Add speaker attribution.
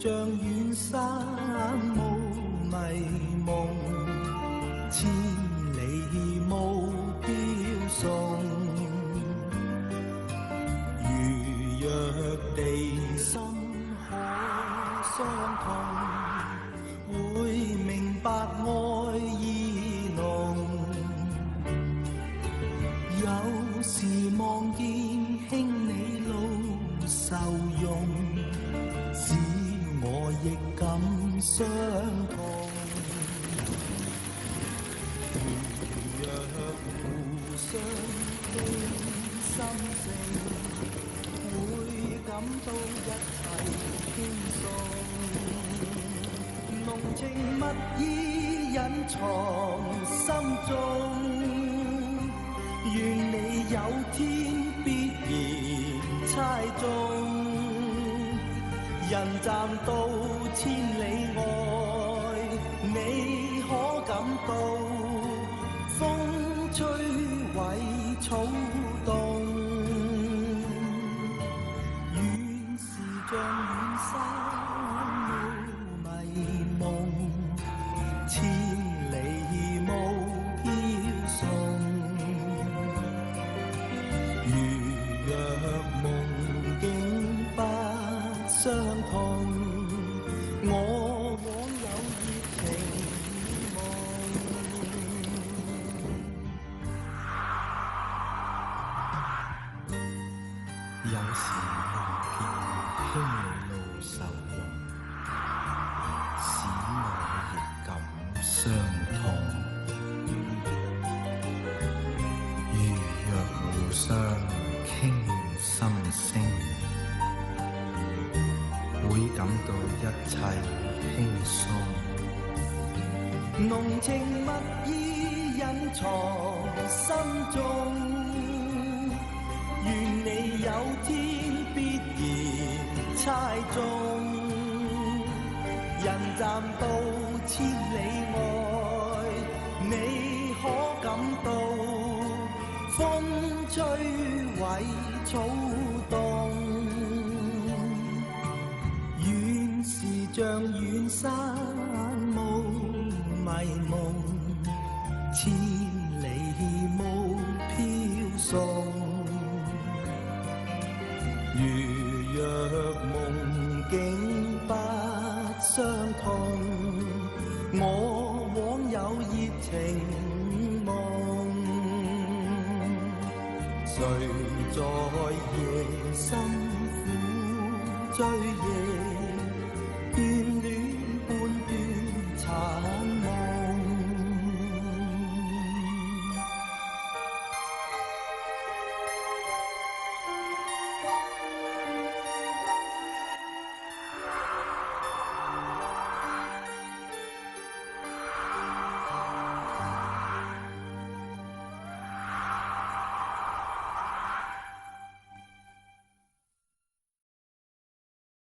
Speaker 1: 像遠山霧迷夢，千里霧飄送。如若地心可相通，會明白愛意濃。有時望見兄你路受用，使我亦感傷痛。如若互相傾心聲，會感到一切輕鬆。濃情蜜意隱藏心中，願你有天必然猜中。人站到千里外，你可感到風吹毀草動。遠是像遠山霧迷夢，千里霧飄送。如若夢境不相同，我枉有熱情夢。有時望見兄你路受用，使我亦感傷痛。如若互相傾心聲，會感到一切輕鬆。濃情蜜意隱藏心中，願你有天必然猜中。人站到千里外，你可感到風吹毀草動。遠是像遠山霧迷夢，千里霧飄送。如若夢境不相同，我枉有熱情夢。誰在夜深苦追夜，